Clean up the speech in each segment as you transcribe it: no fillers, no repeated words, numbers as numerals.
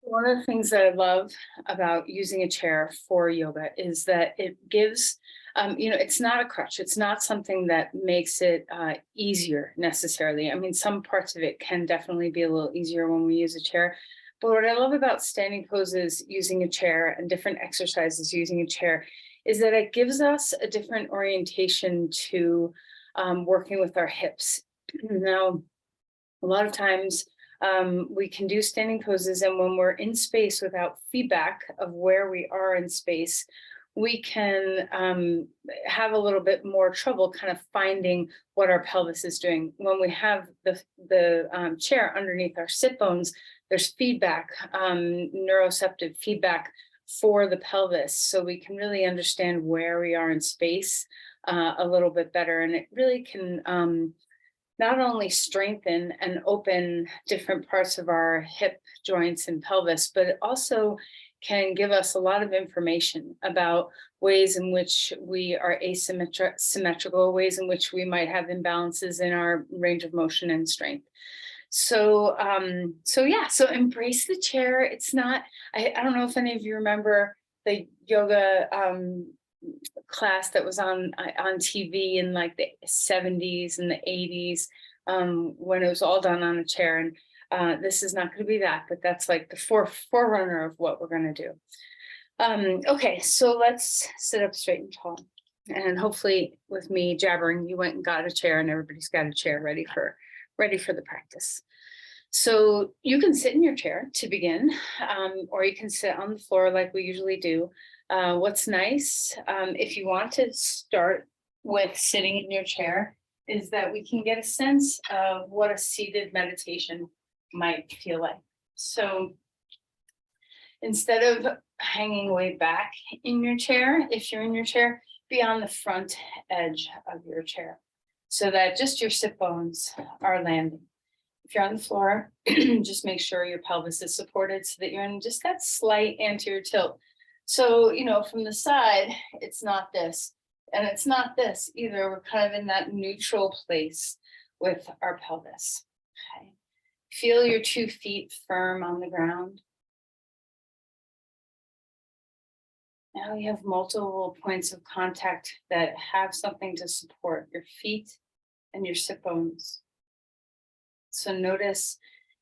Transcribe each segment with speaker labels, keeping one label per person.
Speaker 1: One of the things that I love about using a chair for yoga is that it gives, it's not a crutch. It's not something that makes it easier necessarily. I mean, some parts of it can definitely be a little easier when we use a chair. But what I love about standing poses using a chair and different exercises using a chair is that it gives us a different orientation to working with our hips. Now, a lot of times we can do standing poses, and when we're in space without feedback of where we are in space, we can have a little bit more trouble kind of finding what our pelvis is doing. When we have the chair underneath our sit bones, there's feedback, neuroceptive feedback for the pelvis, so we can really understand where we are in space a little bit better, and it really can not only strengthen and open different parts of our hip joints and pelvis, but it also can give us a lot of information about ways in which we are symmetrical, ways in which we might have imbalances in our range of motion and strength. So embrace the chair. It's not, I don't know if any of you remember the yoga class that was on TV in like the 70s and the 80s, when it was all done on a chair. And this is not going to be that, but that's like the forerunner of what we're going to do. Okay, so let's sit up straight and tall. And hopefully with me jabbering, you went and got a chair, and everybody's got a chair ready for the practice. So you can sit in your chair to begin, or you can sit on the floor like we usually do. What's nice, if you want to start with sitting in your chair, is that we can get a sense of what a seated meditation might feel like. So instead of hanging way back in your chair, if you're in your chair, be on the front edge of your chair so that just your sit bones are landing. If you're on the floor, just make sure your pelvis is supported so that you're in just that slight anterior tilt. So, from the side, it's not this, and it's not this either. We're kind of in that neutral place with our pelvis. Okay. Feel your 2 feet firm on the ground. Now you have multiple points of contact that have something to support your feet and your sit bones. So notice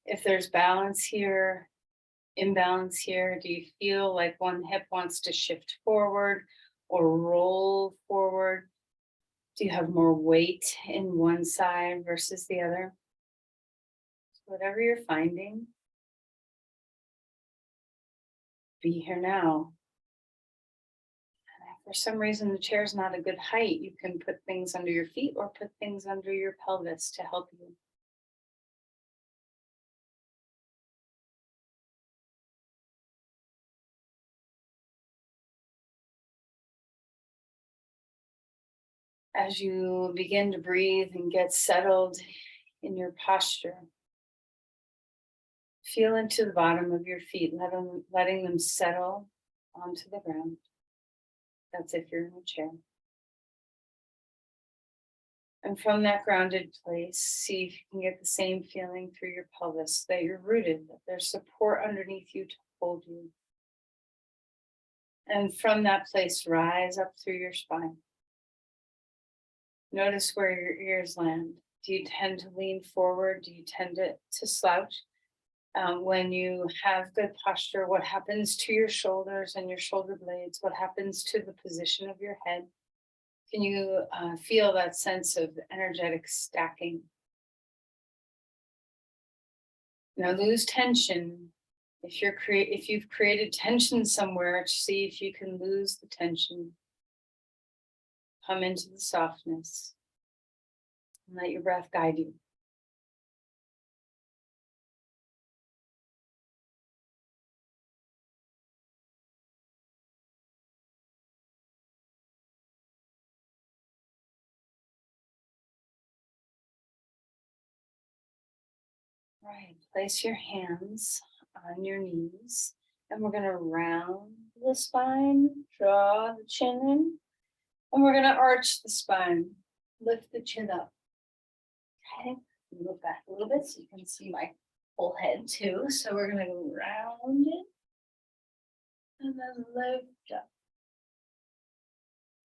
Speaker 1: if there's balance here, imbalance here. Do you feel like one hip wants to shift forward or roll forward? Do you have more weight in one side versus the other? Whatever you're finding, be here now. For some reason the chair is not a good height, you can put things under your feet or put things under your pelvis to help you. As you begin to breathe and get settled in your posture, feel into the bottom of your feet, letting them settle onto the ground. That's if you're in a chair. And from that grounded place, see if you can get the same feeling through your pelvis, that you're rooted, that there's support underneath you to hold you. And from that place, rise up through your spine. Notice where your ears land. Do you tend to lean forward? Do you tend to slouch? When you have good posture, what happens to your shoulders and your shoulder blades? What happens to the position of your head? Can you feel that sense of energetic stacking? Now lose tension. If you've created tension somewhere, see if you can lose the tension. Come into the softness and let your breath guide you. Right, place your hands on your knees, and we're going to round the spine, draw the chin in, and we're going to arch the spine, lift the chin up. Okay, move back a little bit so you can see my Full head too. So we're gonna go round it and then lift up.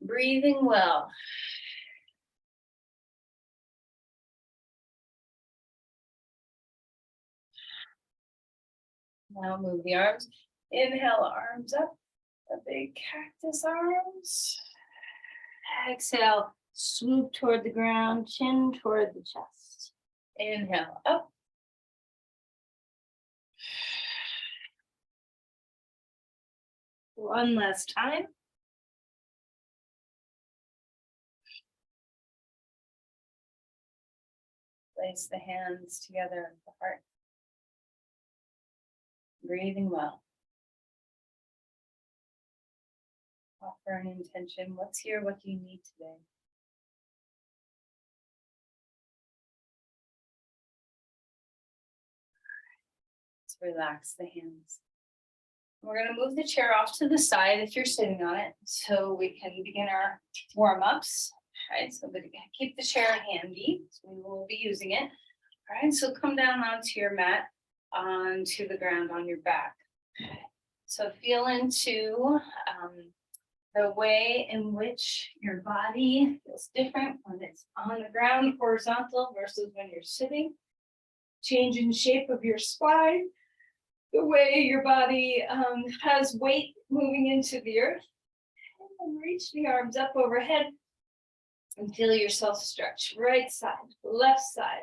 Speaker 1: Breathing well. Now move the arms. Inhale, arms up. The big cactus arms. Exhale, swoop toward the ground, chin toward the chest. Inhale, up. One last time. Place the hands together at the heart. Breathing well. Offer an intention. What's here? What do you need today? Let's relax the hands. We're going to move the chair off to the side if you're sitting on it, so we can begin our warm-ups. All right, so keep the chair handy. So we will be using it. All right, so come down onto your mat, onto the ground on your back. So feel into the way in which your body feels different when it's on the ground, horizontal, versus when you're sitting. Change in shape of your spine, the way your body has weight moving into the earth. And then reach the arms up overhead and feel yourself stretch. Right side, left side.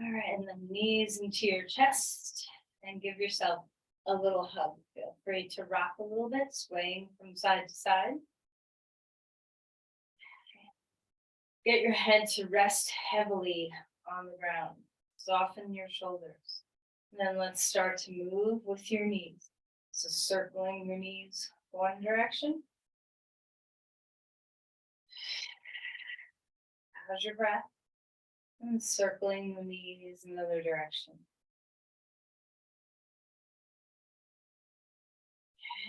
Speaker 1: All right, and then knees into your chest and give yourself a little hug. Feel free to rock a little bit, swaying from side to side. Get your head to rest heavily on the ground. Soften your shoulders. And then let's start to move with your knees. So circling your knees one direction. How's your breath? And circling the knees another direction.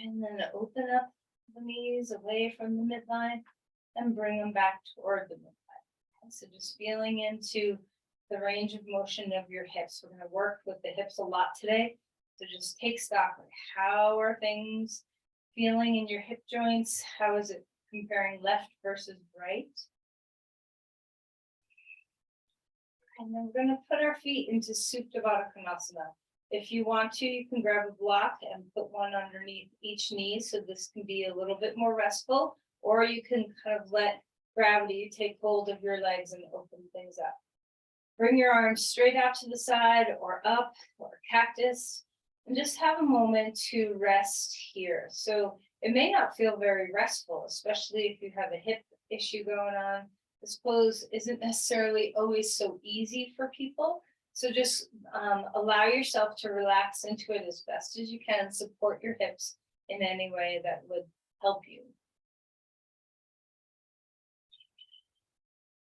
Speaker 1: And then open up the knees away from the midline and bring them back toward the midline. So just feeling into the range of motion of your hips. We're going to work with the hips a lot today. So just take stock of how are things feeling in your hip joints? How is it comparing left versus right? And then we're going to put our feet into Supta Baddha Konasana. If you want to, you can grab a block and put one underneath each knee. So this can be a little bit more restful, or you can kind of let gravity take hold of your legs and open things up. Bring your arms straight out to the side or up or cactus, and just have a moment to rest here. So it may not feel very restful, especially if you have a hip issue going on. This pose isn't necessarily always so easy for people. So just allow yourself to relax into it as best as you can. Support your hips in any way that would help you.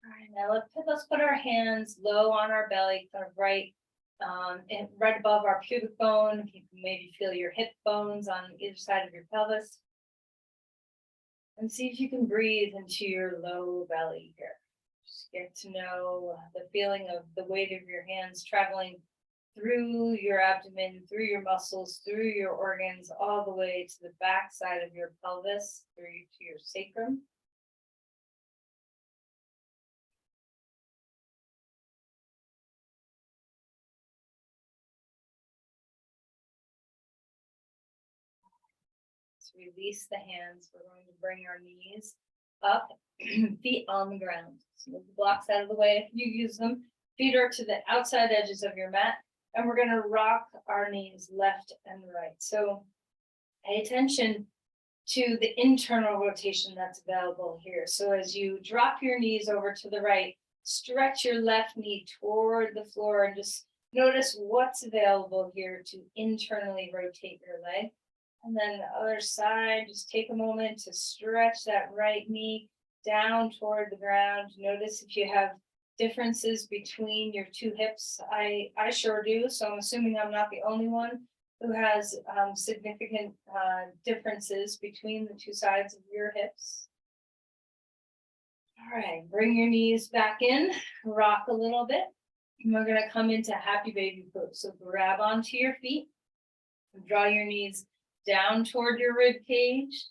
Speaker 1: All right, now let's put our hands low on our belly, kind of right above our pubic bone. You can maybe feel your hip bones on either side of your pelvis. And see if you can breathe into your low belly here. Just get to know the feeling of the weight of your hands traveling through your abdomen, through your muscles, through your organs, all the way to the back side of your pelvis, through to your sacrum. Release the hands. We're going to bring our knees up, feet on the ground. So move the blocks out of the way if you use them. Feet are to the outside edges of your mat, and we're going to rock our knees left and right. So pay attention to the internal rotation that's available here. So as you drop your knees over to the right, stretch your left knee toward the floor and just notice what's available here to internally rotate your leg. And then the other side, just take a moment to stretch that right knee down toward the ground. Notice if you have differences between your two hips. I sure do, so I'm assuming I'm not the only one who has significant differences between the two sides of your hips.
Speaker 2: All right, bring your knees back in, rock a little bit. And we're gonna come into happy baby pose. So grab onto your feet, draw your knees down toward your rib cage.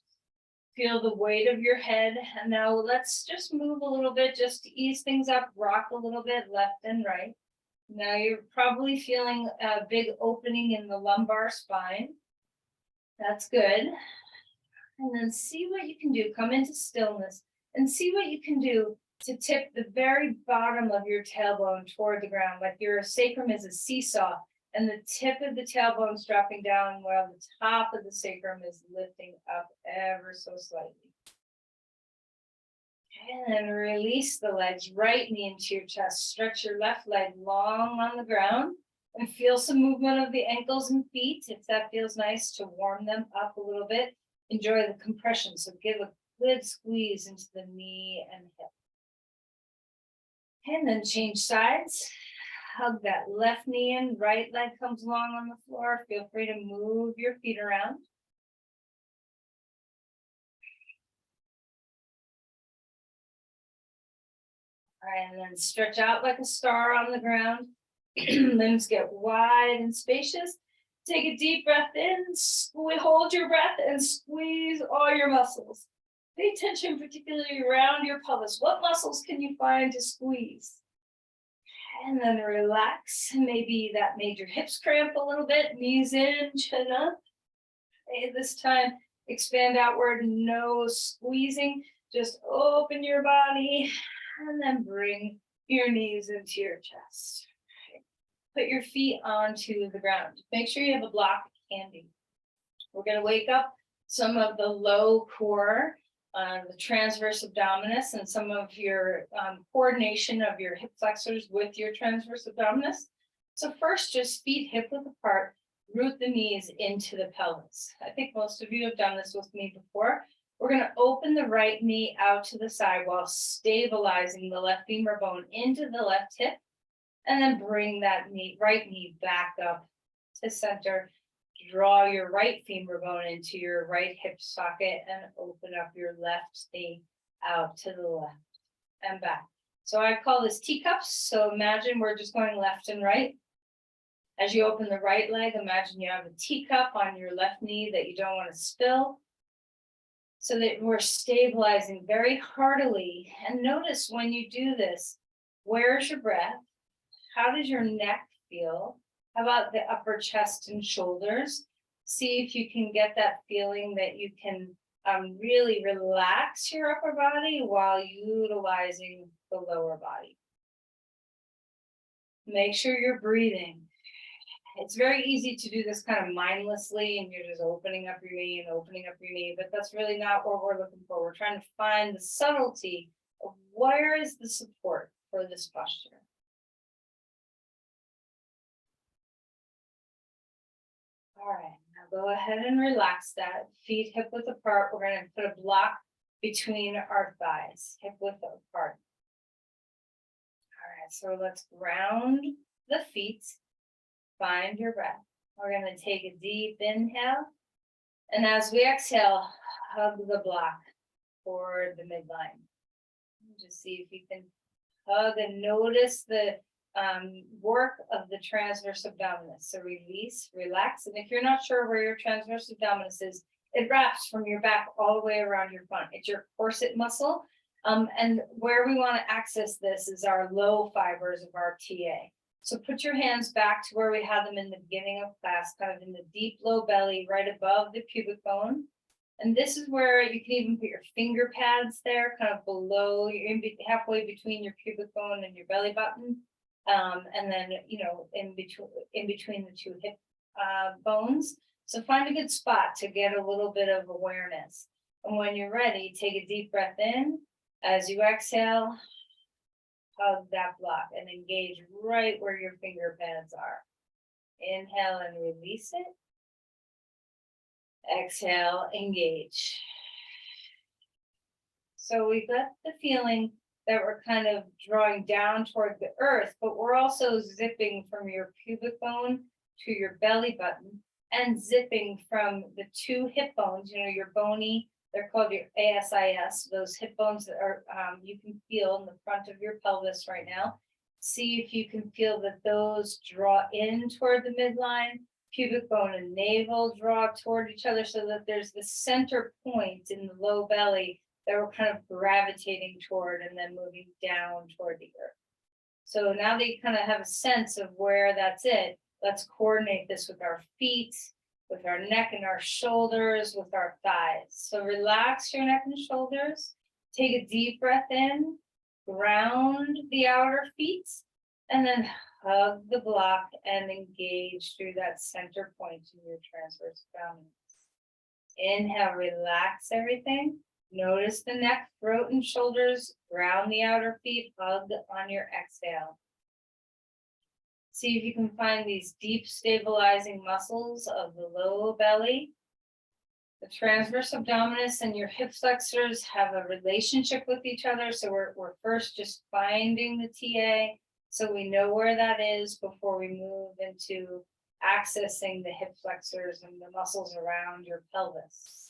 Speaker 2: Feel the weight of your head. And now let's just move a little bit, just to ease things up, rock a little bit left and right. Now you're probably feeling a big opening in the lumbar spine. That's good. And then see what you can do. Come into stillness and see what you can do to tip the very bottom of your tailbone toward the ground, like your sacrum is a seesaw and the tip of the tailbone is dropping down while the top of the sacrum is lifting up ever so slightly. And then release the legs, right knee into your chest. Stretch your left leg long on the ground and feel some movement of the ankles and feet if that feels nice to warm them up a little bit. Enjoy the compression. So give a good squeeze into the knee and hip. And then change sides. Hug that left knee in, right leg comes along on the floor. Feel free to move your feet around. All right, and then stretch out like a star on the ground. Limbs get wide and spacious. Take a deep breath in, hold your breath and squeeze all your muscles. Pay attention particularly around your pelvis. What muscles can you find to squeeze? And then relax. Maybe that made your hips cramp a little bit. Knees in, chin up. Okay, this time, expand outward, no squeezing. Just open your body and then bring your knees into your chest. Okay. Put your feet onto the ground. Make sure you have a block of candy. We're going to wake up some of the low core, the transverse abdominis, and some of your coordination of your hip flexors with your transverse abdominis. So first, just feet hip width apart, root the knees into the pelvis. I think most of you have done this with me before. We're going to open the right knee out to the side while stabilizing the left femur bone into the left hip, and then bring that right knee back up to center. Draw your right femur bone into your right hip socket and open up your left knee out to the left and back. So I call this teacups. So imagine we're just going left and right. As you open the right leg, imagine you have a teacup on your left knee that you don't want to spill, so that we're stabilizing very heartily. And notice when you do this, where's your breath? How does your neck feel? How about the upper chest and shoulders? See if you can get that feeling that you can really relax your upper body while utilizing the lower body. Make sure you're breathing. It's very easy to do this kind of mindlessly and you're just opening up your knee and opening up your knee, but that's really not what we're looking for. We're trying to find the subtlety of where is the support for this posture. All right, now go ahead and relax that. Feet hip width apart. We're going to put a block between our thighs, hip width apart. All right, so let's ground the feet. Find your breath. We're going to take a deep inhale. And as we exhale, hug the block toward the midline. Just see if you can hug and notice the work of the transverse abdominis. So release, relax. And if you're not sure where your transverse abdominis is, it wraps from your back all the way around your front. It's your corset muscle. And where we want to access this is our low fibers of our TA. So put your hands back to where we had them in the beginning of class, kind of in the deep low belly, right above the pubic bone. And this is where you can even put your finger pads there, kind of below, you're halfway between your pubic bone and your belly button. And then, in between the two hip bones. So find a good spot to get a little bit of awareness. And when you're ready, take a deep breath in. As you exhale, hug that block and engage right where your finger pads are. Inhale and release it. Exhale, engage. So we got the feeling that we're kind of drawing down toward the earth, but we're also zipping from your pubic bone to your belly button and zipping from the two hip bones, your bony They're called your ASIS, those hip bones that are, you can feel in the front of your pelvis right now. See if you can feel that those draw in toward the midline, pubic bone and navel draw toward each other so that there's the center point in the low belly that we're kind of gravitating toward and then moving down toward the earth. So now that you kind of have a sense of where that's it, let's coordinate this with our feet, with our neck and our shoulders, with our thighs. So relax your neck and shoulders. Take a deep breath in, ground the outer feet, and then hug the block and engage through that center point in your transverse abdomen. Inhale, relax everything. Notice the neck, throat, and shoulders. Ground the outer feet, hug on your exhale. See if you can find these deep stabilizing muscles of the low belly. The transverse abdominis and your hip flexors have a relationship with each other. So we're first just finding the TA so we know where that is before we move into accessing the hip flexors and the muscles around your pelvis.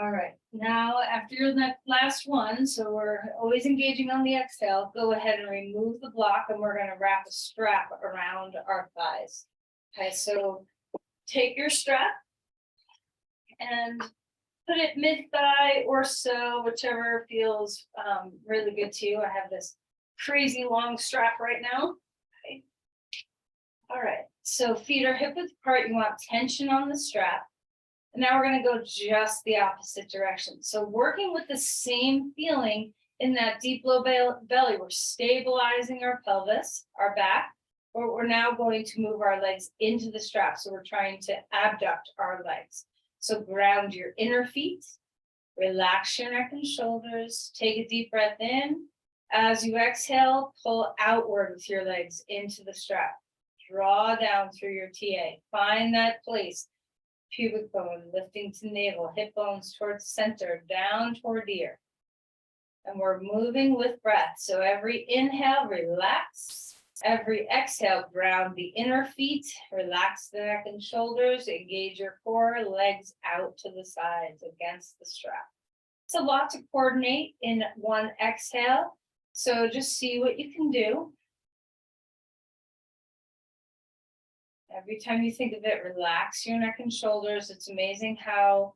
Speaker 2: All right, now after your last one, so we're always engaging on the exhale, go ahead and remove the block and we're gonna wrap a strap around our thighs. Okay, so take your strap and put it mid-thigh or so, whichever feels really good to you. I have this crazy long strap right now. Okay. All right, so feet are hip width apart. You want tension on the strap. And now we're going to go just the opposite direction. So working with the same feeling in that deep low belly, we're stabilizing our pelvis, our back, but we're now going to move our legs into the strap. So we're trying to abduct our legs. So ground your inner feet, relax your neck and shoulders, take a deep breath in. As you exhale, pull outward with your legs into the strap. Draw down through your TA. Find that place. Pubic bone lifting to navel, hip bones towards center, down toward ear. And we're moving with breath. So every inhale, relax. Every exhale, ground the inner feet, relax the neck and shoulders, engage your core, legs out to the sides against the strap. It's a lot to coordinate in one exhale. So just see what you can do. Every time you think of it, relax your neck and shoulders. It's amazing how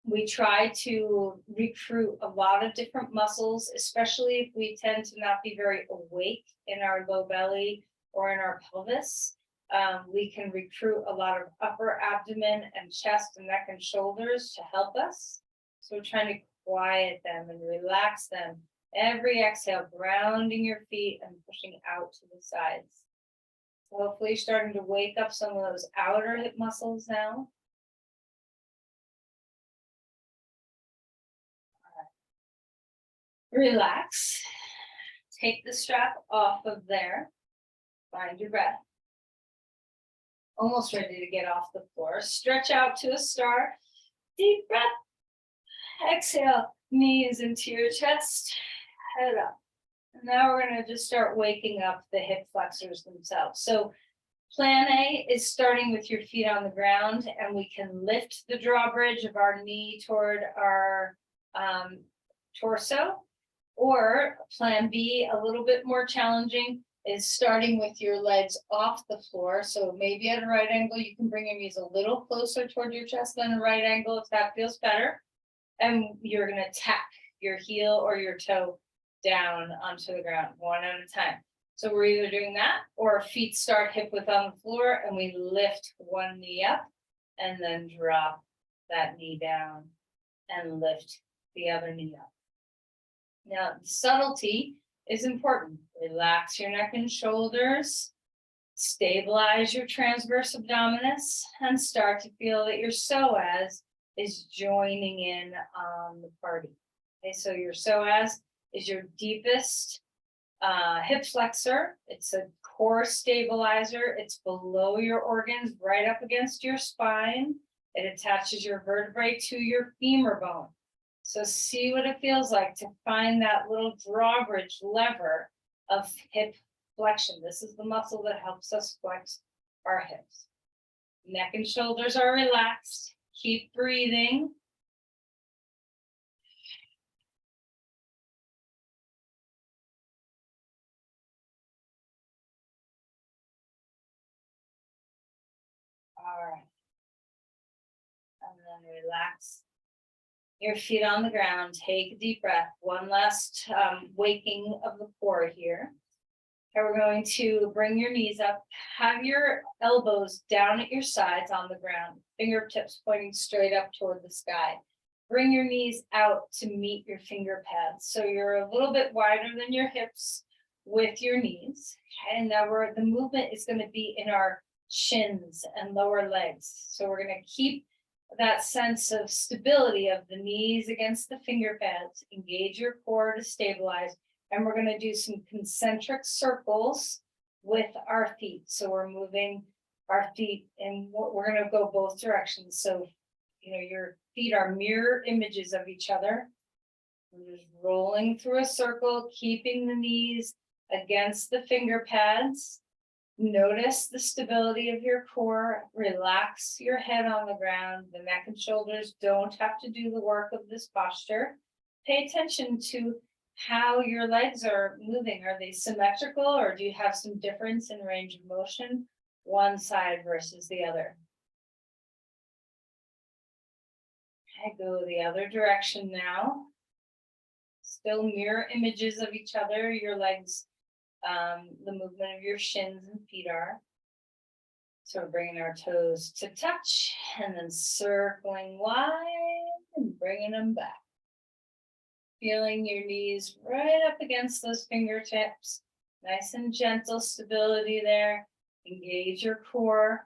Speaker 2: we try to recruit a lot of different muscles, especially if we tend to not be very awake in our low belly or in our pelvis. We can recruit a lot of upper abdomen and chest and neck and shoulders to help us. So we're trying to quiet them and relax them. Every exhale, grounding your feet and pushing out to the sides. Hopefully you're starting to wake up some of those outer hip muscles now. Relax. Take the strap off of there. Find your breath. Almost ready to get off the floor. Stretch out to a star. Deep breath. Exhale. Knees into your chest. Head up. And now we're going to just start waking up the hip flexors themselves. So plan A is starting with your feet on the ground, and we can lift the drawbridge of our knee toward our torso. Or plan B, a little bit more challenging, is starting with your legs off the floor. So maybe at a right angle, you can bring your knees a little closer toward your chest than a right angle if that feels better. And you're going to tap your heel or your toe down onto the ground one at a time. So we're either doing that or feet start hip width on the floor and we lift one knee up and then drop that knee down and lift the other knee up. Now, subtlety is important. Relax your neck and shoulders, stabilize your transverse abdominis, and start to feel that your psoas is joining in on the party. Okay, so your psoas is your deepest hip flexor. It's a core stabilizer. It's below your organs, right up against your spine. It attaches your vertebrae to your femur bone. So see what it feels like to find that little drawbridge lever of hip flexion. This is the muscle that helps us flex our hips. Neck and shoulders are relaxed. Keep breathing. All right. And then relax your feet on the ground. Take a deep breath. One last waking of the core here. And we're going to bring your knees up. Have your elbows down at your sides on the ground. Fingertips pointing straight up toward the sky. Bring your knees out to meet your finger pads. So you're a little bit wider than your hips with your knees. And now the movement is going to be in our shins and lower legs. So we're going to keep that sense of stability of the knees against the finger pads. Engage your core to stabilize. And we're going to do some concentric circles with our feet. So we're moving our feet and we're going to go both directions. So, your feet are mirror images of each other. We're just rolling through a circle, keeping the knees against the finger pads. Notice the stability of your core. Relax your head on the ground. The neck and shoulders don't have to do the work of this posture. Pay attention to how your legs are moving. Are they symmetrical, or do you have some difference in range of motion, one side versus the other? Okay, go the other direction now. Still mirror images of each other, your legs, the movement of your shins and feet are. So we're bringing our toes to touch and then circling wide and bringing them back. Feeling your knees right up against those fingertips. Nice and gentle stability there. Engage your core.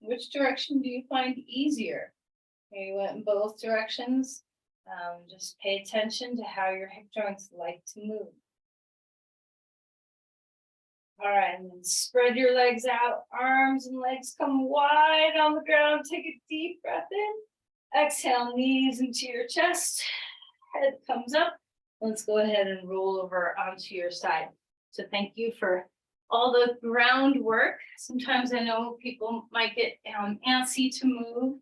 Speaker 2: Which direction do you find easier? Maybe you went in both directions. Just pay attention to how your hip joints like to move. All right, and then spread your legs out. Arms and legs come wide on the ground. Take a deep breath in. Exhale, knees into your chest. Head comes up. Let's go ahead and roll over onto your side. So thank you for all the groundwork. Sometimes I know people might get antsy to move.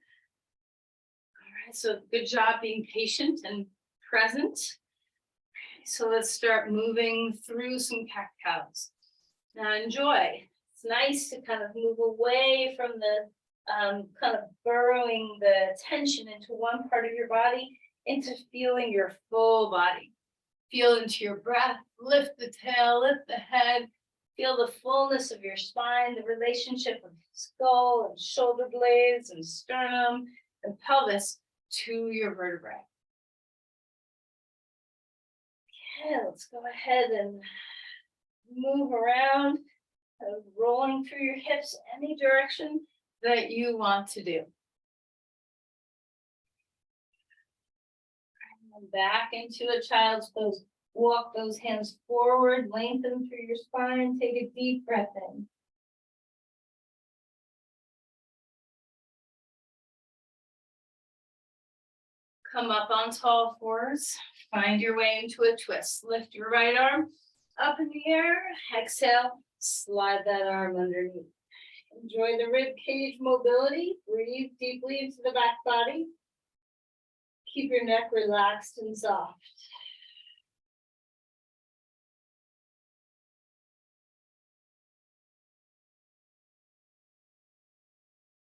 Speaker 2: All right, so good job being patient and present. So let's start moving through some cat-cows. Now enjoy. It's nice to kind of move away from the kind of burrowing the tension into one part of your body into feeling your full body. Feel into your breath, lift the tail, lift the head, feel the fullness of your spine, the relationship of skull and shoulder blades and sternum and pelvis to your vertebrae. Okay, let's go ahead and move around, rolling through your hips any direction that you want to do. And back into a child's pose. Walk those hands forward, lengthen through your spine, take a deep breath in. Come up on tall fours, find your way into a twist. Lift your right arm up in the air, exhale, slide that arm underneath. Enjoy the rib cage mobility. Breathe deeply into the back body. Keep your neck relaxed and soft.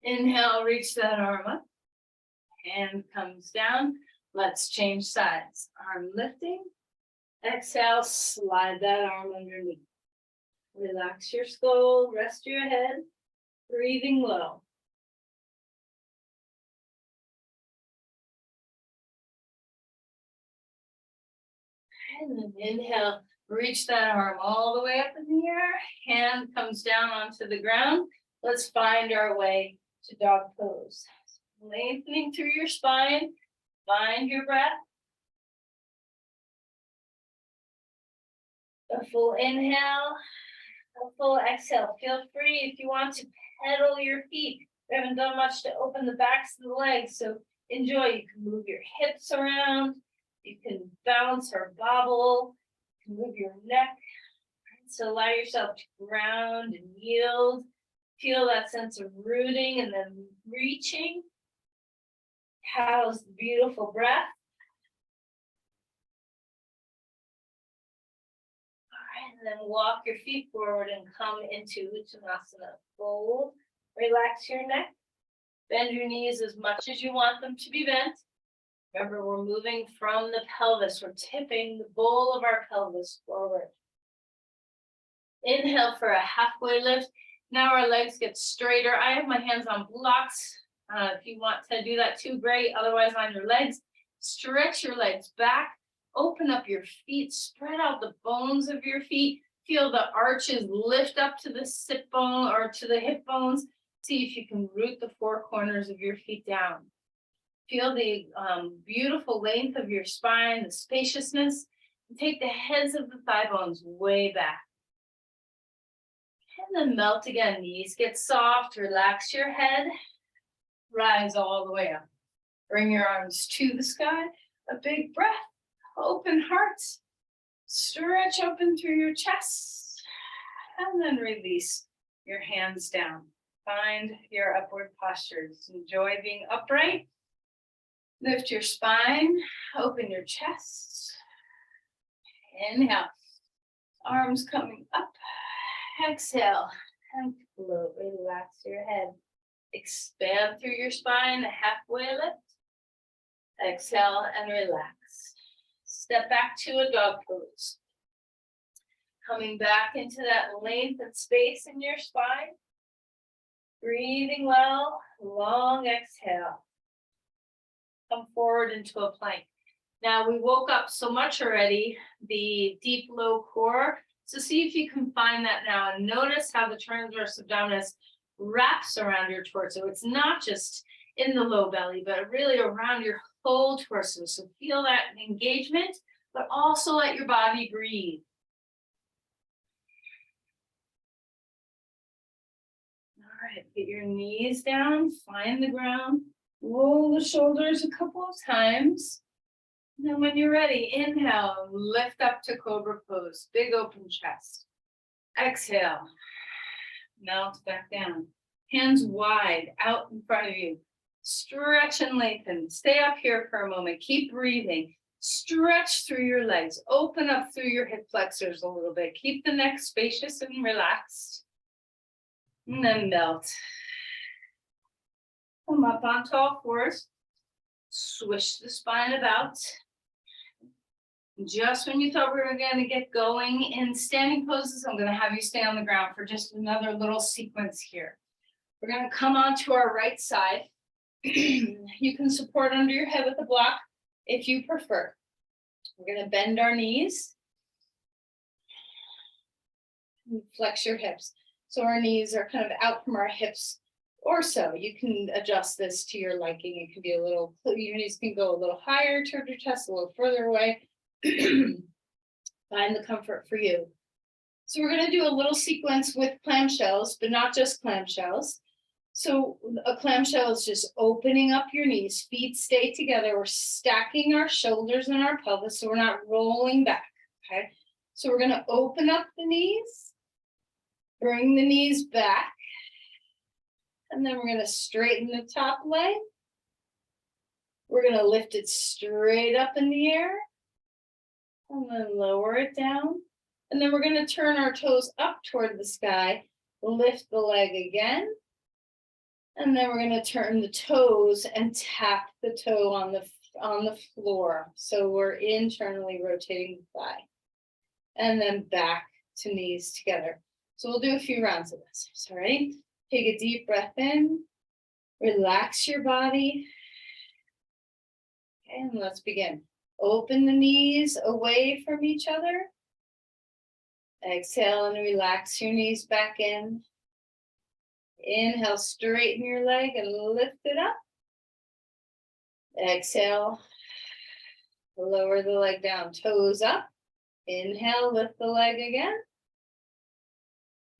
Speaker 2: Inhale, reach that arm up. Hand comes down. Let's change sides. Arm lifting. Exhale, slide that arm underneath. Relax your skull, rest your head, breathing low. And then inhale, reach that arm all the way up in the air. Hand comes down onto the ground. Let's find our way to dog pose. Lengthening through your spine, find your breath. A full inhale, a full exhale. Feel free if you want to pedal your feet. We haven't done much to open the backs of the legs, so enjoy. You can move your hips around. You can bounce or bobble. You can move your neck. So allow yourself to ground and yield. Feel that sense of rooting and then reaching. House the beautiful breath. All right, and then walk your feet forward and come into Uttanasana. Fold. Relax your neck. Bend your knees as much as you want them to be bent. Remember, we're moving from the pelvis. We're tipping the bowl of our pelvis forward. Inhale for a halfway lift. Now our legs get straighter. I have my hands on blocks. If you want to do that too, great. Otherwise, on your legs. Stretch your legs back. Open up your feet. Spread out the bones of your feet. Feel the arches lift up to the sit bone or to the hip bones. See if you can root the four corners of your feet down. Feel the beautiful length of your spine, the spaciousness. And take the heads of the thigh bones way back. And then melt again. Knees get soft. Relax your head. Rise all the way up. Bring your arms to the sky. A big breath. Open heart. Stretch open through your chest. And then release your hands down. Find your upward postures. Enjoy being upright. Lift your spine. Open your chest. Inhale. Arms coming up. Exhale. And float. Relax your head. Expand through your spine. Halfway lift. Exhale and relax. Step back to a dog pose. Coming back into that length and space in your spine. Breathing well, long exhale. Come forward into a plank. Now we woke up so much already, the deep low core. So see if you can find that now and notice how the transverse abdominis wraps around your torso. It's not just in the low belly, but really around your whole torso. So feel that engagement, but also let your body breathe. All right, get your knees down, find the ground, roll the shoulders a couple of times. And then when you're ready, inhale, lift up to cobra pose, big open chest. Exhale, melt back down. Hands wide out in front of you. Stretch and lengthen. Stay up here for a moment. Keep breathing. Stretch through your legs. Open up through your hip flexors a little bit. Keep the neck spacious and relaxed. And then melt. Come up on all fours. Swish the spine about. Just when you thought we were going to get going in standing poses, I'm going to have you stay on the ground for just another little sequence here. We're going to come onto our right side. You can support under your head with a block if you prefer. We're going to bend our knees. Flex your hips. So our knees are kind of out from our hips or so. You can adjust this to your liking. It could be a little, your knees can go a little higher toward your chest, a little further away. Find the comfort for you. So we're going to do a little sequence with clamshells, but not just clamshells. So a clamshell is just opening up your knees, feet stay together. We're stacking our shoulders and our pelvis, so we're not rolling back, okay? So we're going to open up the knees, bring the knees back, and then we're going to straighten the top leg. We're going to lift it straight up in the air, and then lower it down. And then we're going to turn our toes up toward the sky, lift the leg again. And then we're going to turn the toes and tap the toe on the floor. So we're internally rotating the thigh. And then back to knees together. So we'll do a few rounds of this. So ready? Take a deep breath in. Relax your body. Okay, and let's begin. Open the knees away from each other. Exhale and relax your knees back in. Inhale, straighten your leg and lift it up. Exhale, lower the leg down, toes up. Inhale, lift the leg again.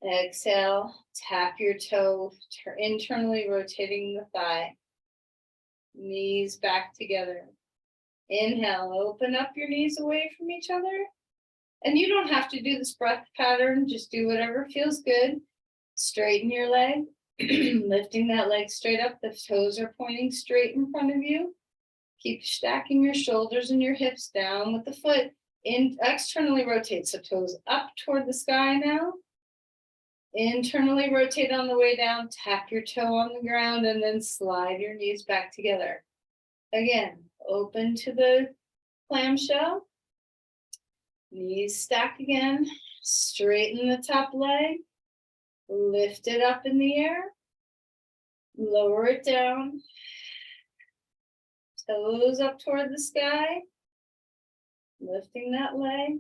Speaker 2: Exhale, tap your toe, internally rotating the thigh. Knees back together. Inhale, open up your knees away from each other. And you don't have to do this breath pattern, just do whatever feels good. Straighten your leg, lifting that leg straight up, the toes are pointing straight in front of you. Keep stacking your shoulders and your hips down with the foot. Externally rotate, so toes up toward the sky now. Internally rotate on the way down, tap your toe on the ground, and then slide your knees back together. Again, open to the clamshell. Knees stack again, straighten the top leg, lift it up in the air, lower it down, toes up toward the sky, lifting that leg.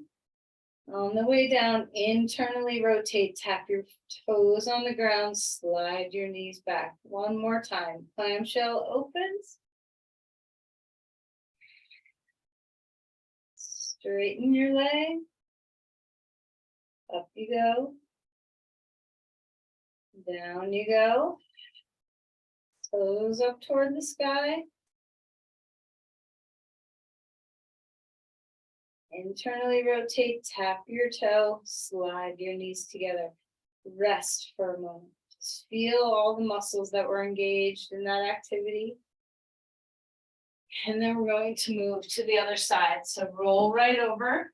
Speaker 2: On the way down, internally rotate, tap your toes on the ground, slide your knees back. One more time, clamshell opens. Straighten your leg. Up you go. Down you go. Toes up toward the sky. Internally rotate, tap your toe, slide your knees together. Rest for a moment. Just feel all the muscles that were engaged in that activity. And then we're going to move to the other side. So roll right over.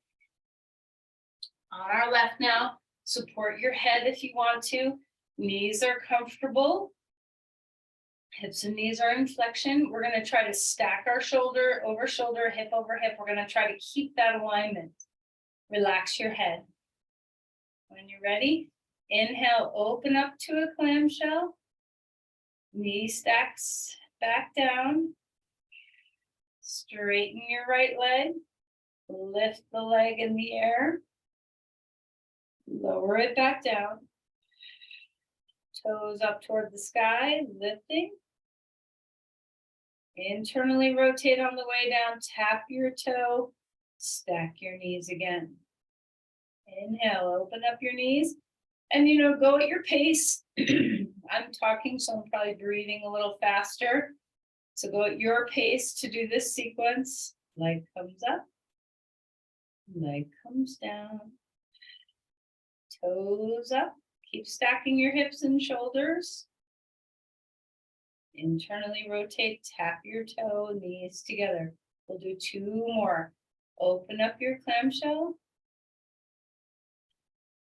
Speaker 2: On our left now, support your head if you want to. Knees are comfortable. Hips and knees are in flexion. We're going to try to stack our shoulder over shoulder, hip over hip. We're going to try to keep that alignment. Relax your head. When you're ready, inhale, open up to a clamshell. Knee stacks back down. Straighten your right leg. Lift the leg in the air. Lower it back down. Toes up toward the sky, lifting. Internally rotate on the way down, tap your toe, stack your knees again. Inhale, open up your knees, and go at your pace. I'm talking, so I'm probably breathing a little faster. So go at your pace to do this sequence. Leg comes up, leg comes down, toes up. Keep stacking your hips and shoulders. Internally rotate, tap your toe, knees together. We'll do 2 more. Open up your clamshell.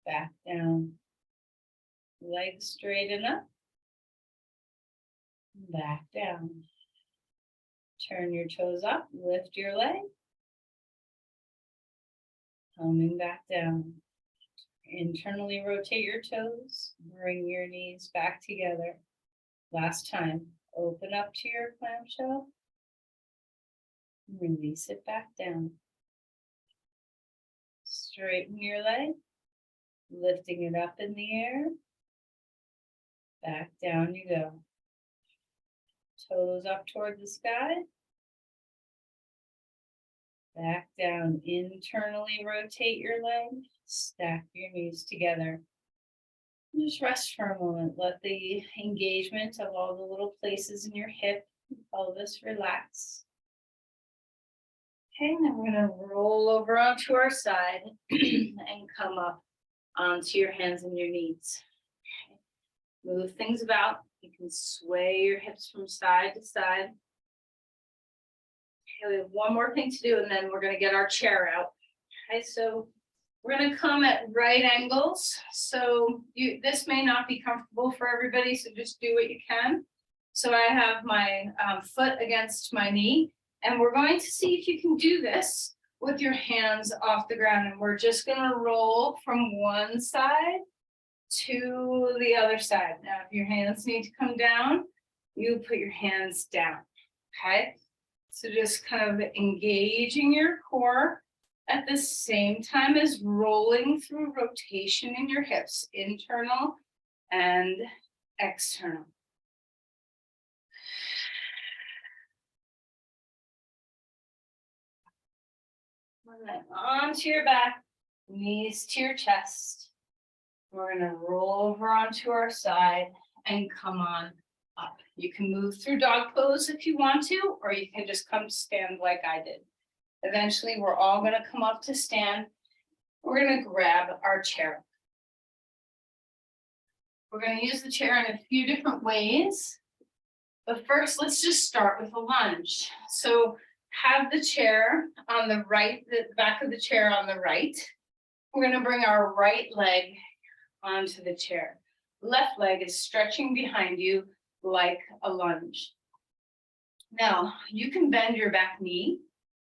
Speaker 2: Back down. Legs straighten up. Back down. Turn your toes up, lift your leg. Coming back down. Internally rotate your toes, bring your knees back together. Last time, open up to your clamshell, release it back down. Straighten your leg, lifting it up in the air. Back down you go. Toes up toward the sky. Back down, internally rotate your leg, stack your knees together. Just rest for a moment. Let the engagement of all the little places in your hip and pelvis relax. Okay, then we're going to roll over onto our side and come up onto your hands and your knees. Okay. Move things about. You can sway your hips from side to side. Okay, we have one more thing to do, and then we're going to get our chair out. Okay, so we're going to come at right angles. So this may not be comfortable for everybody, so just do what you can. So I have my foot against my knee, and we're going to see if you can do this with your hands off the ground. And we're just going to roll from one side to the other side. Now, if your hands need to come down, you put your hands down, okay? So just kind of engaging your core at the same time as rolling through rotation in your hips, internal and external. And then onto your back, knees to your chest. We're going to roll over onto our side and come on up. You can move through dog pose if you want to, or you can just come stand like I did. Eventually, we're all going to come up to stand.
Speaker 1: We're gonna grab our chair. We're gonna use the chair in a few different ways. But first, let's just start with a lunge. So have the chair on the right, the back of the chair on the right. We're gonna bring our right leg onto the chair. Left leg is stretching behind you like a lunge. Now, you can bend your back knee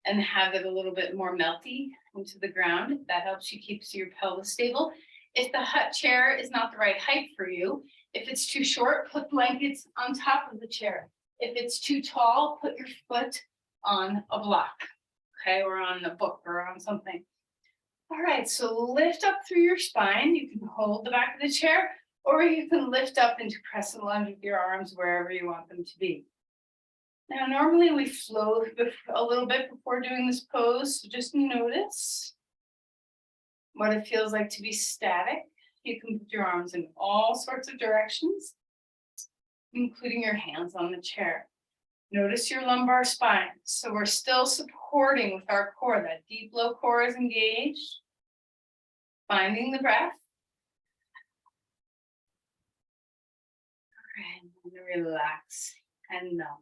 Speaker 1: and have it a little bit more melty into the ground. That helps you keep your pelvis stable. If the hut chair is not the right height for you, if it's too short, put blankets on top of the chair. If it's too tall, put your foot on a block, okay, or on a book or on something. All right, so lift up through your spine. You can hold the back of the chair, or you can lift up into crescent lunge with your arms wherever you want them to be. Now, normally we flow a little bit before doing this pose, so just notice what it feels like to be static. You can put your arms in all sorts of directions, including your hands on the chair. Notice your lumbar spine. So we're still supporting with our core. That deep low core is engaged. Finding the breath. All right, and relax and melt.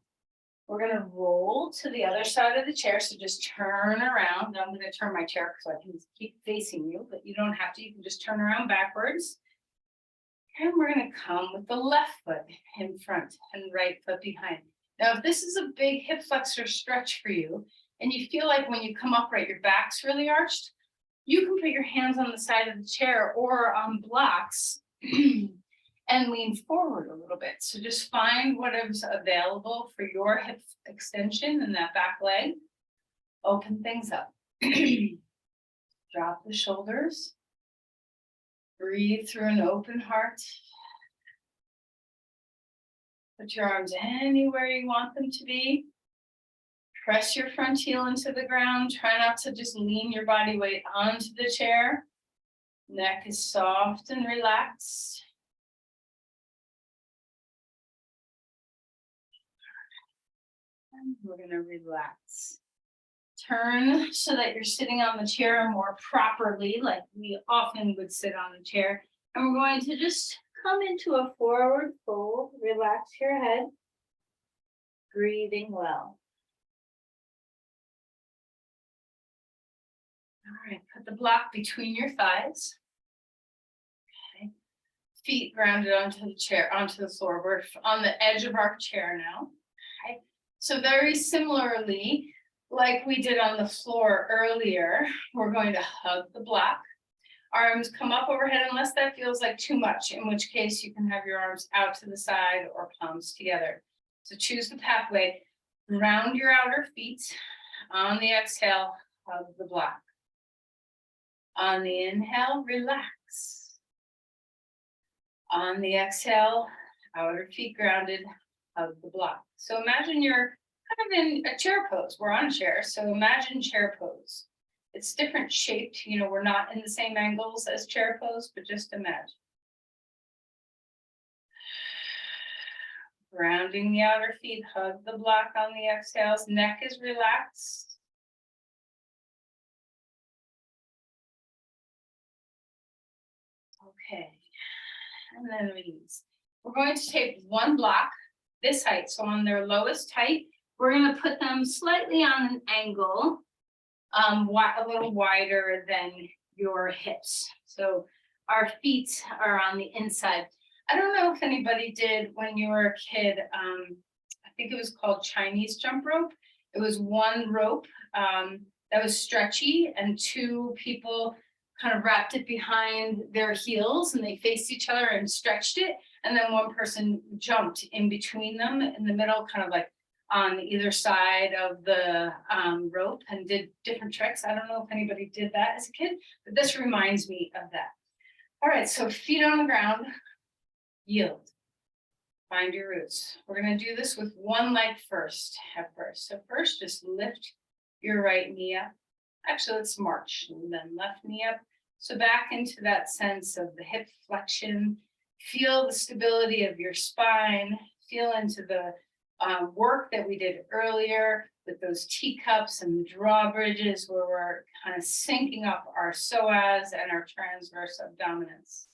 Speaker 1: We're gonna roll to the other side of the chair. So just turn around. I'm gonna turn my chair so I can keep facing you, but you don't have to. You can just turn around backwards. And we're gonna come with the left foot in front and right foot behind. Now, if this is a big hip flexor stretch for you, and you feel like when you come upright, your back's really arched, you can put your hands on the side of the chair or on blocks and lean forward a little bit. So just find what is available for your hip extension and that back leg. Open things up. Drop the shoulders. Breathe through an open heart. Put your arms anywhere you want them to be. Press your front heel into the ground. Try not to just lean your body weight onto the chair. Neck is soft and relaxed. And we're going to relax. Turn so that you're sitting on the chair more properly, like we often would sit on the chair. And we're going to just come into a forward fold. Relax your head. Breathing well. All right, put the block between your thighs. Okay. Feet grounded onto the chair, onto the floor. We're on the edge of our chair now. Okay. So very similarly, like we did on the floor earlier, we're going to hug the block. Arms come up overhead unless that feels like too much, in which case you can have your arms out to the side or palms together. So choose the pathway. Round your outer feet. On the exhale, hug the block. On the inhale, relax. On the exhale, outer feet grounded, hug the block. So imagine you're kind of in a chair pose. We're on a chair, so imagine chair pose. It's different shaped, you know, we're not in the same angles as chair pose, but just imagine. Grounding the outer feet, hug the block on the exhales, neck is relaxed. Okay, and then release. We're going to take one block, this height, so on their lowest height, we're going to put them slightly on an angle, a little wider than your hips. So our feet are on the inside. I don't know if anybody did when you were a kid, I think it was called Chinese jump rope. It was one rope that was stretchy and two people kind of wrapped it behind their heels and they faced each other and stretched it. And then one person jumped in between them in the middle, kind of like on either side of the rope and did different tricks. I don't know if anybody did that as a kid, but this reminds me of that. All right, so feet on the ground, yield, find your roots. We're gonna do this with one leg first, at first. So first, just lift your right knee up. Actually, let's march and then left knee up. So back into that sense of the hip flexion. Feel the stability of your spine. Feel into the work that we did earlier with those teacups and the drawbridges where we're kind of syncing up our psoas and our transverse abdominis.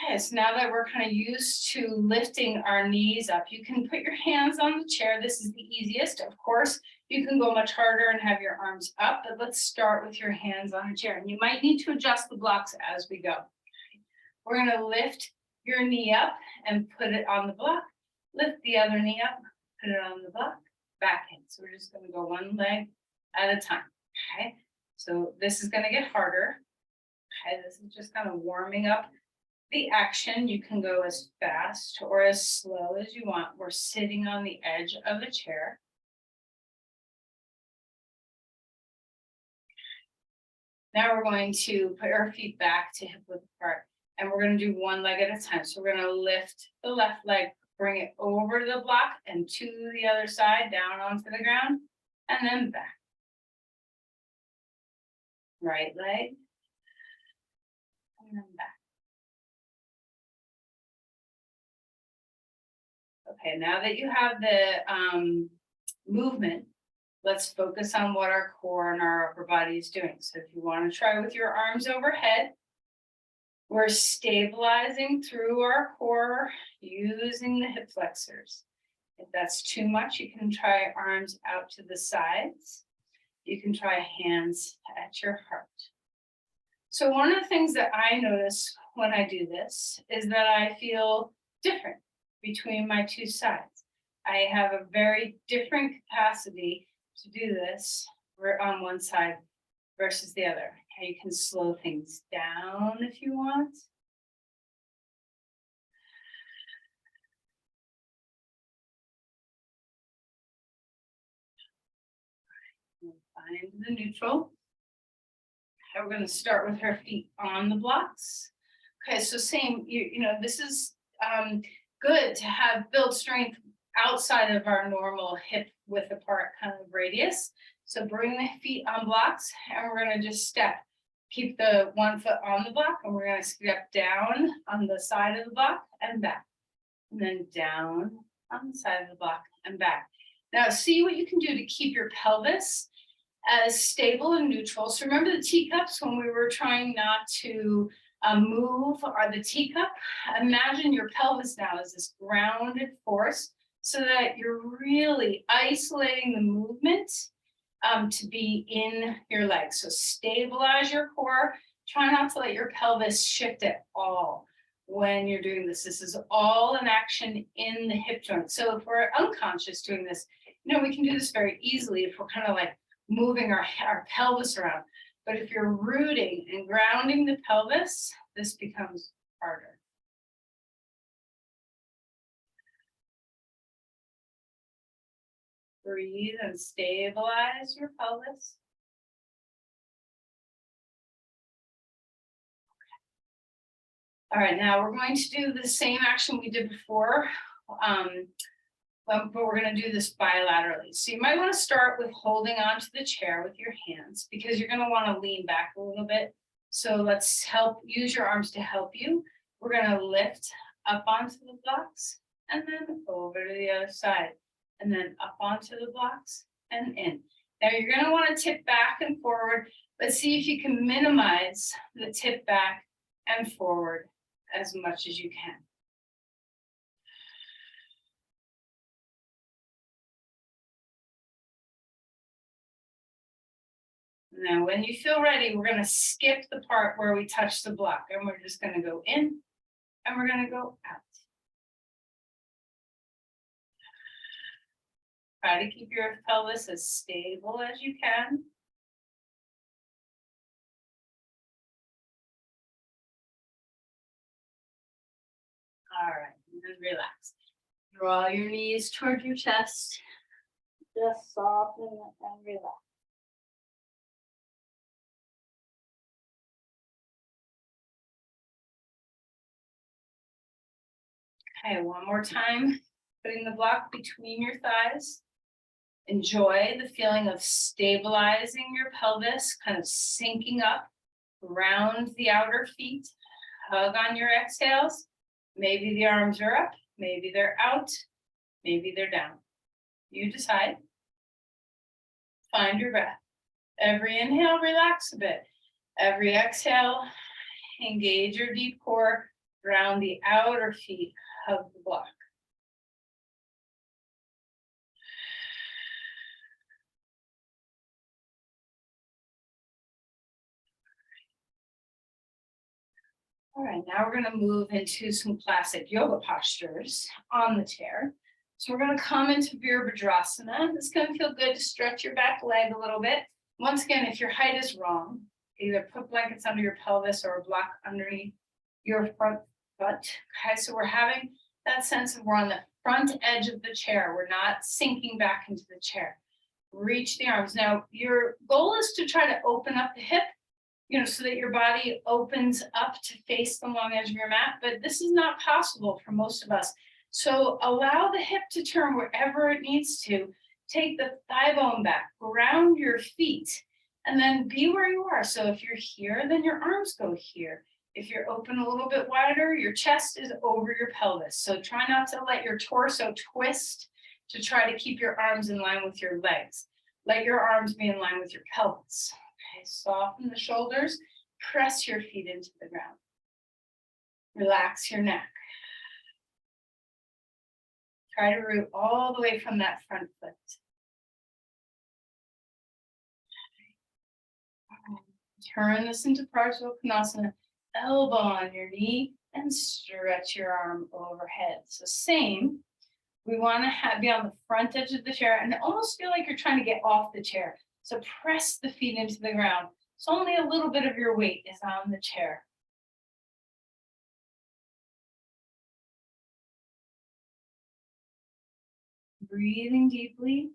Speaker 1: Okay, so now that we're kind of used to lifting our knees up, you can put your hands on the chair. This is the easiest. Of course, you can go much harder and have your arms up, but let's start with your hands on the chair. And you might need to adjust the blocks as we go. We're going to lift your knee up and put it on the block. Lift the other knee up, put it on the block, back in. So we're just going to go one leg at a time. Okay, so this is going to get harder. Okay, this is just kind of warming up the action. You can go as fast or as slow as you want. We're sitting on the edge of the chair. Now we're going to put our feet back to hip width apart, and we're going to do one leg at a time. So we're going to lift the left leg, bring it over to the block and to the other side, down onto the ground, and then back. Right leg, and then back. Okay, now that you have the movement, let's focus on what our core and our upper body is doing. So if you want to try with your arms overhead, we're stabilizing through our core using the hip flexors. If that's too much, you can try arms out to the sides. You can try hands at your heart. So one of the things that I notice when I do this is that I feel different between my two sides. I have a very different capacity to do this on one side versus the other. Okay, you can slow things down if you want. Find the neutral. Okay, we're going to start with our feet on the blocks. Okay, so same, you know, this is good to have build strength outside of our normal hip width apart kind of radius. So bring the feet on blocks, and we're going to just step. Keep the one foot on the block, and we're going to step down on the side of the block and back. And then down on the side of the block and back. Now see what you can do to keep your pelvis as stable and neutral. So remember the teacups when we were trying not to move the teacup? Imagine your pelvis now as this grounded force so that you're really isolating the movement to be in your legs. So stabilize your core. Try not to let your pelvis shift at all when you're doing this. This is all an action in the hip joint. So if we're unconscious doing this, you know, we can do this very easily if we're kind of like moving our pelvis around. But if you're rooting and grounding the pelvis, this becomes harder. Breathe and stabilize your pelvis. Okay. All right, now we're going to do the same action we did before, but we're going to do this bilaterally. So you might want to start with holding onto the chair with your hands because you're going to want to lean back a little bit. So let's use your arms to help you. We're going to lift up onto the blocks and then over to the other side, and then up onto the blocks and in. Now you're going to want to tip back and forward, but see if you can minimize the tip back and forward as much as you can. Now, when you feel ready, we're going to skip the part where we touch the block, and we're just going to go in and we're going to go out. Try to keep your pelvis as stable as you can. All right, and then relax. Draw your knees toward your chest. Just soften and relax. Okay, one more time. Putting the block between your thighs. Enjoy the feeling of stabilizing your pelvis, kind of sinking up around the outer feet. Hug on your exhales. Maybe the arms are up, maybe they're out. Maybe they're down. You decide. Find your breath. Every inhale, relax a bit. Every exhale, engage your deep core, ground the outer feet, hug the block. All right, now we're gonna move into some classic yoga postures on the chair. So we're gonna come into Virabhadrasana. It's gonna feel good to stretch your back leg a little bit. Once again, if your height is wrong, either put blankets under your pelvis or a block underneath your front foot. Okay, so we're having that sense of we're on the front edge of the chair. We're not sinking back into the chair. Reach the arms. Now, your goal is to try to open up the hip, so that your body opens up to face the long edge of your mat, but this is not possible for most of us. So allow the hip to turn wherever it needs to. Take the thigh bone back, ground your feet, and then be where you are. So if you're here, then your arms go here. If you're open a little bit wider, your chest is over your pelvis. So try not to let your torso twist to try to keep your arms in line with your legs. Let your arms be in line with your pelvis. Okay, soften the shoulders, press your feet into the ground. Relax your neck. Try to root all the way from that front foot. Turn this into Prajnakonasana, elbow on your knee, and stretch your arm overhead. So same, we want to be on the front edge of the chair and almost feel like you're trying to get off the chair. So press the feet into the ground. So only a little bit of your weight is on the chair. Breathing deeply.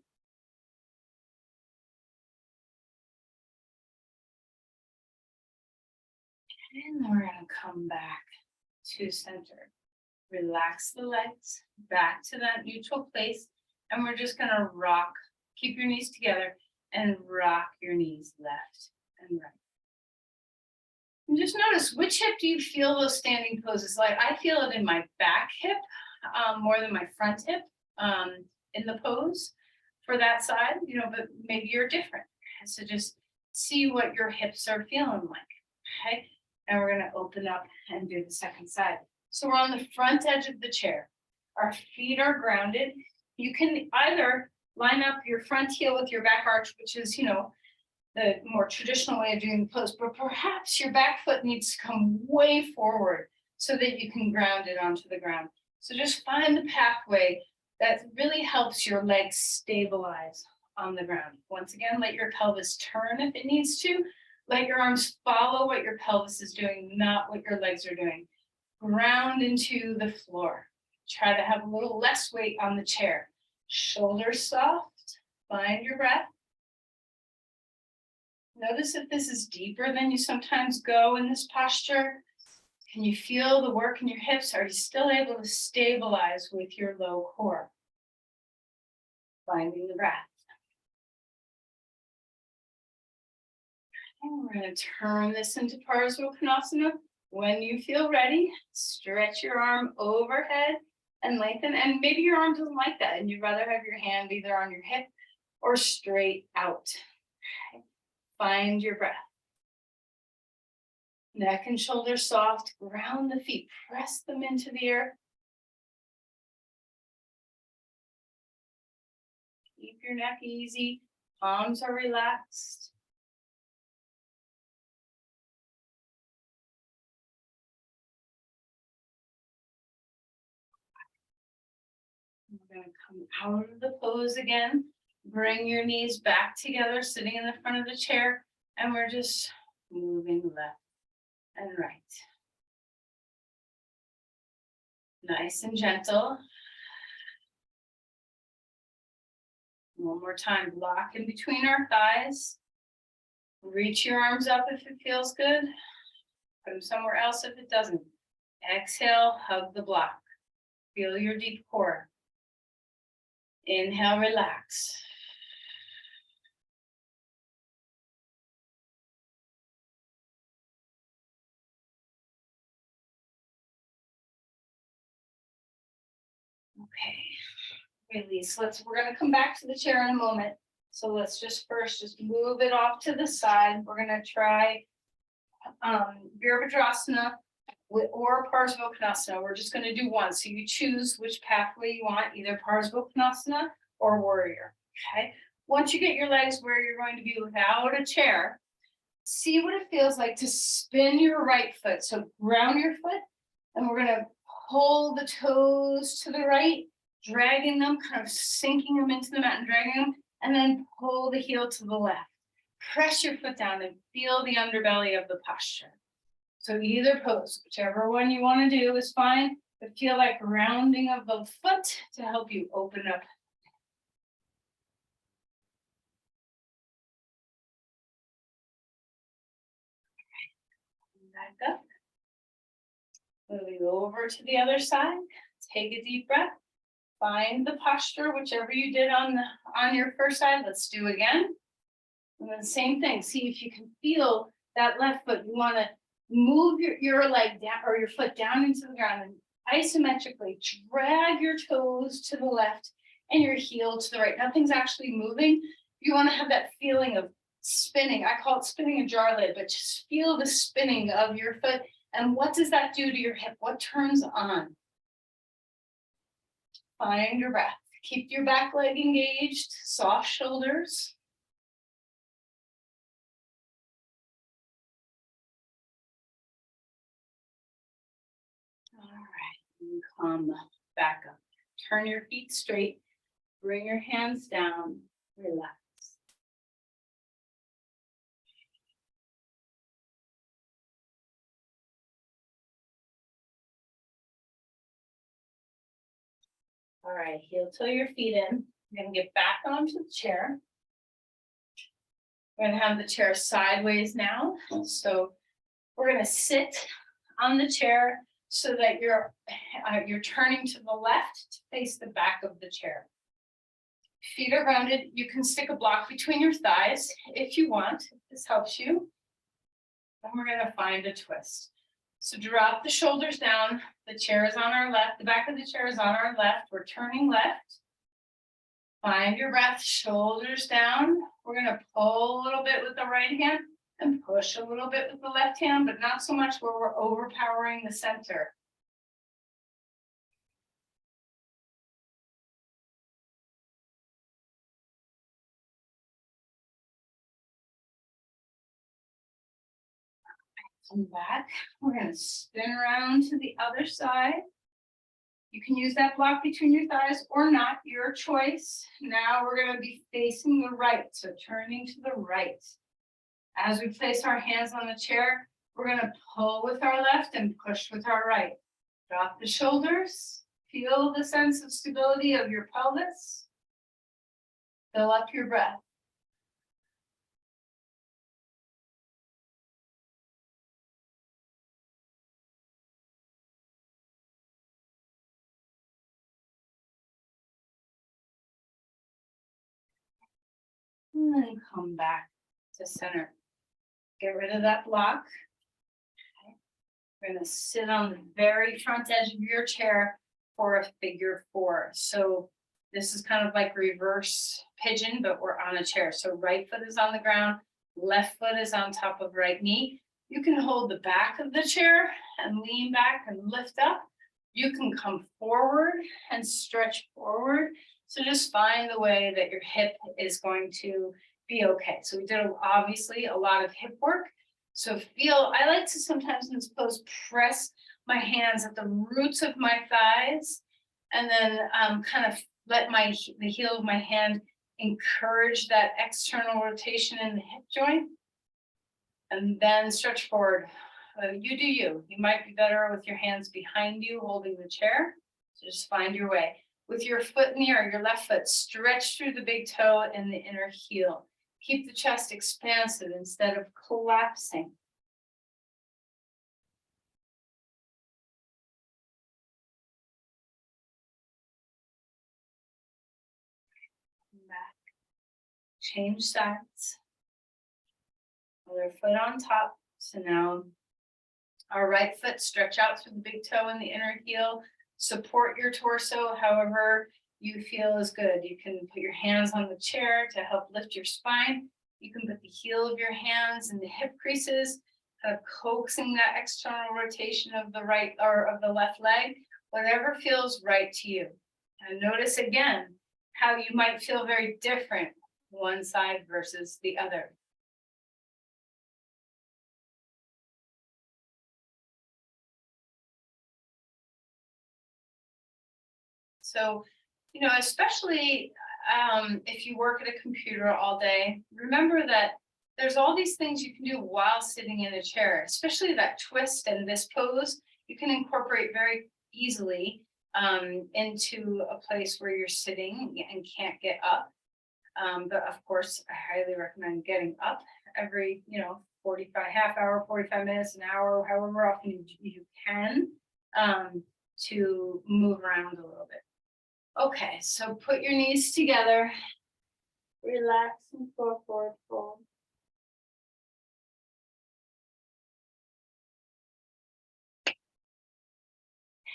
Speaker 1: And then we're going to come back to center. Relax the legs back to that neutral place. And we're just going to rock. Keep your knees together and rock your knees left and right. And just notice, which hip do you feel those standing poses like? I feel it in my back hip more than my front hip in the pose for that side, but maybe you're different. So just see what your hips are feeling like. Okay. And we're going to open up and do the second side. So we're on the front edge of the chair. Our feet are grounded. You can either line up your front heel with your back arch, which is, the more traditional way of doing the pose, but perhaps your back foot needs to come way forward so that you can ground it onto the ground. So just find the pathway that really helps your legs stabilize on the ground. Once again, let your pelvis turn if it needs to. Let your arms follow what your pelvis is doing, not what your legs are doing. Ground into the floor. Try to have a little less weight on the chair. Shoulders soft. Find your breath. Notice if this is deeper than you sometimes go in this posture. Can you feel the work in your hips? Are you still able to stabilize with your low core? Finding the breath. And we're going to turn this into Prajnakonasana. When you feel ready, stretch your arm overhead and lengthen. And maybe your arm doesn't like that and you'd rather have your hand either on your hip or straight out. Okay. Find your breath. Neck and shoulders soft. Ground the feet. Press them into the earth. Keep your neck easy. Palms are relaxed. We're going to come out of the pose again. Bring your knees back together, sitting in the front of the chair. And we're just moving left and right. Nice and gentle. One more time, block in between our thighs. Reach your arms up if it feels good. Put them somewhere else if it doesn't. Exhale, hug the block. Feel your deep core. Inhale, relax. Okay.
Speaker 2: release. We're gonna come back to the chair in a moment. So let's just first just move it off to the side. We're gonna try Virabhadrasana or Parsvakonasana. We're just gonna do one. So you choose which pathway you want, either Parsvakonasana or warrior. Okay. Once you get your legs where you're going to be without a chair, see what it feels like to spin your right foot. So ground your foot, and we're gonna pull the toes to the right, dragging them, kind of sinking them into the mat and dragging them, and then pull the heel to the left. Press your foot down and feel the underbelly of the posture. So either pose, whichever one you want to do is fine, but feel like rounding of the foot to help you open up. Back up. Moving over to the other side. Take a deep breath. Find the posture, whichever you did on your first side. Let's do again. And then same thing. See if you can feel that left foot. You want to move your leg down or your foot down into the ground and isometrically drag your toes to the left and your heel to the right. Nothing's actually moving. You want to have that feeling of spinning. I call it spinning a jar lid, but just feel the spinning of your foot. And what does that do to your hip? What turns on? Find your breath. Keep your back leg engaged, soft shoulders. All right, and come back up. Turn your feet straight. Bring your hands down. Relax. All right, heel till your feet in. You're gonna get back onto the chair. We're gonna have the chair sideways now. So we're gonna sit on the chair so that you're turning to the left to face the back of the chair. Feet are rounded. You can stick a block between your thighs if you want, if this helps you. And we're gonna find a twist. So drop the shoulders down. The chair is on our left. The back of the chair is on our left. We're turning left. Find your breath, shoulders down. We're gonna pull a little bit with the right hand and push a little bit with the left hand, but not so much where we're overpowering the center. Come back. We're gonna spin around to the other side. You can use that block between your thighs or not, your choice. Now we're gonna be facing the right, so turning to the right. As we place our hands on the chair, we're gonna pull with our left and push with our right. Drop the shoulders, feel the sense of stability of your pelvis. Fill up your breath. And then come back to center. Get rid of that block. Okay. We're gonna sit on the very front edge of your chair for a figure four. So this is kind of like reverse pigeon, but we're on a chair. So right foot is on the ground, left foot is on top of right knee. You can hold the back of the chair and lean back and lift up. You can come forward and stretch forward. So just find the way that your hip is going to be okay. So we did obviously a lot of hip work. So I like to sometimes in this pose press my hands at the roots of my thighs and then kind of let the heel of my hand encourage that external rotation in the hip joint. And then stretch forward. You do you. You might be better with your hands behind you holding the chair. So just find your way. With your foot near your left foot, stretch through the big toe and the inner heel. Keep the chest expansive instead of collapsing. Back. Change sides. Other foot on top. So now our right foot stretch out through the big toe and the inner heel. Support your torso however you feel is good. You can put your hands on the chair to help lift your spine. You can put the heel of your hands in the hip creases, coaxing that external rotation of the right or of the left leg, whatever feels right to you. And notice again how you might feel very different one side versus the other. So, especially if you work at a computer all day, remember that there's all these things you can do while sitting in a chair, especially that twist and this pose, you can incorporate very easily into a place where you're sitting and can't get up. But of course, I highly recommend getting up every, 45, half hour, 45 minutes, an hour, however often you can, to move around a little bit. Okay, so put your knees together, relax and forward fold.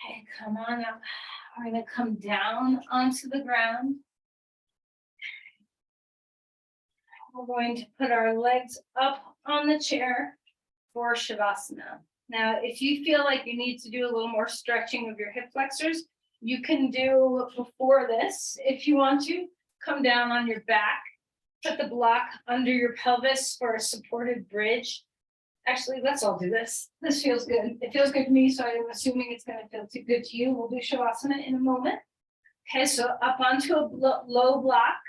Speaker 2: Okay, come on up. We're gonna come down onto the ground. We're going to put our legs up on the chair for Shavasana. Now, if you feel like you need to do a little more stretching of your hip flexors, you can do before this, if you want to, come down on your back, put the block under your pelvis for a supported bridge. Actually, let's all do this. This feels good. It feels good to me, so I'm assuming it's going to feel too good to you. We'll do Shavasana in a moment. Okay, so up onto a low block.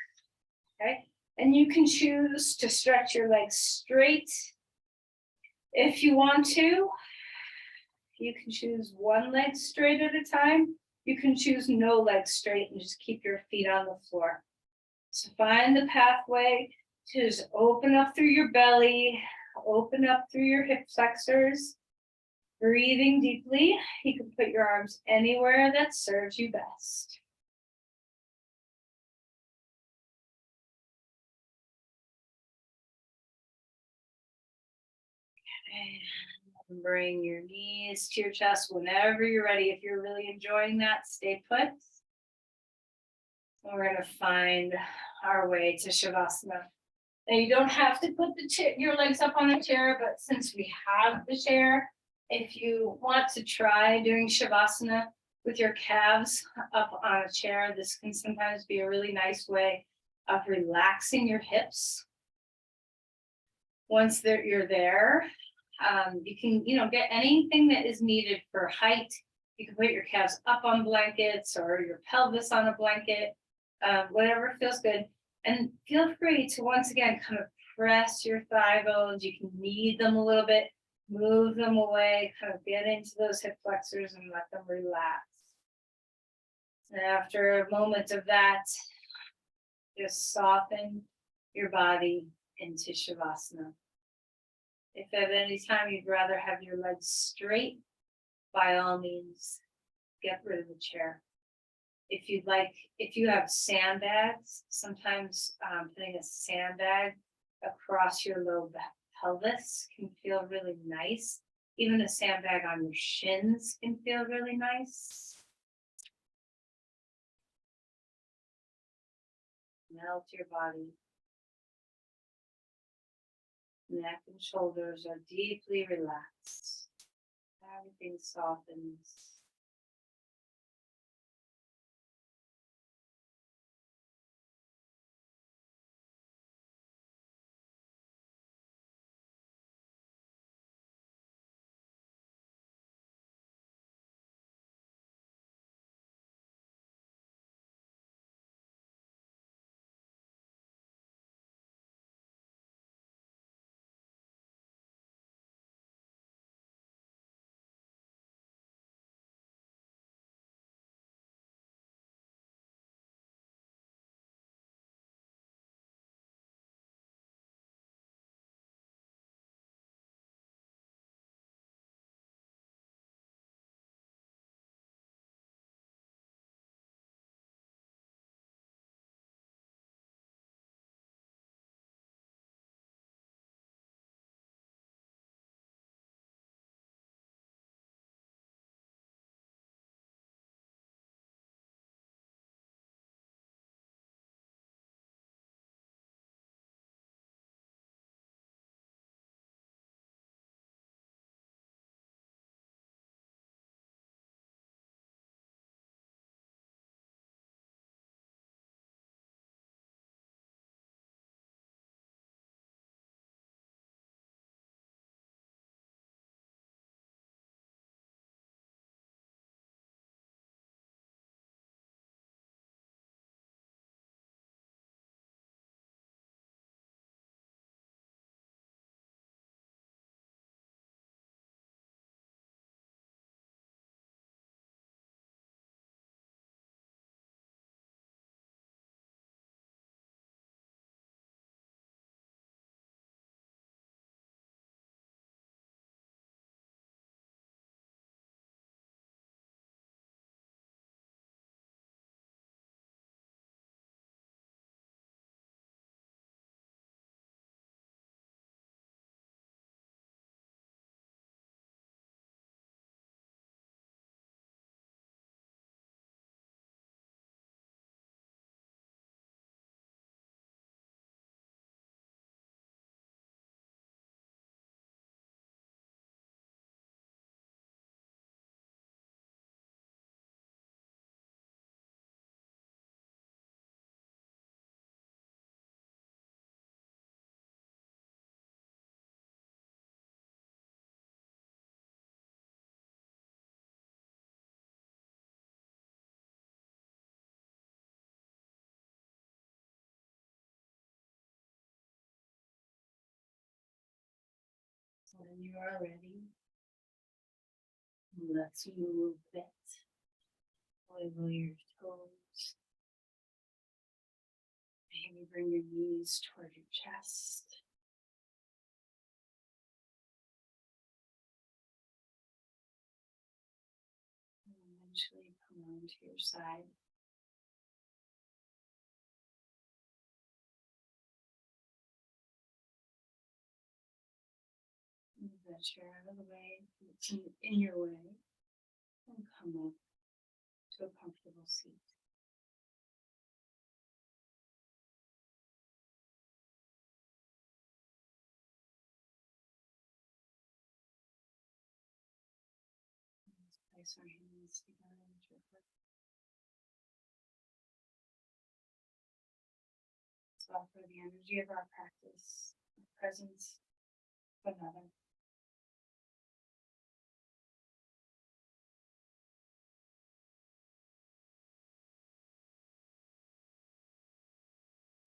Speaker 2: Okay, and you can choose to stretch your legs straight. If you want to, you can choose one leg straight at a time. You can choose no legs straight and just keep your feet on the floor. So find the pathway to just open up through your belly, open up through your hip flexors, breathing deeply. You can put your arms anywhere that serves you best. Okay. Bring your knees to your chest whenever you're ready. If you're really enjoying that, stay put. We're going to find our way to Shavasana. Now you don't have to put your legs up on a chair, but since we have the chair, if you want to try doing Shavasana with your calves up on a chair, this can sometimes be a really nice way of relaxing your hips. Once you're there, you can, get anything that is needed for height. You can put your calves up on blankets or your pelvis on a blanket, whatever feels good. And feel free to, once again, kind of press your thigh bones. You can knead them a little bit, move them away, kind of get into those hip flexors and let them relax. And after a moment of that, just soften your body into Shavasana. If at any time you'd rather have your legs straight, by all means, get rid of the chair. If you have sandbags, sometimes putting a sandbag across your low pelvis can feel really nice. Even a sandbag on your shins can feel really nice. Melt your body. Neck and shoulders are deeply relaxed. Everything softens. When you are ready, let's move it. Wiggle your toes. Maybe bring your knees toward your chest. And eventually come onto your side. Move that chair out of the way, it's in your way, and come up to a comfortable seat. Let's place our hands together into your heart. Let's offer the energy of our practice, our presence to another.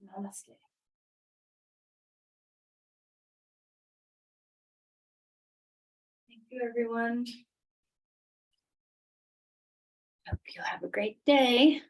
Speaker 2: Namaste. Thank you, everyone. Hope you have a great day.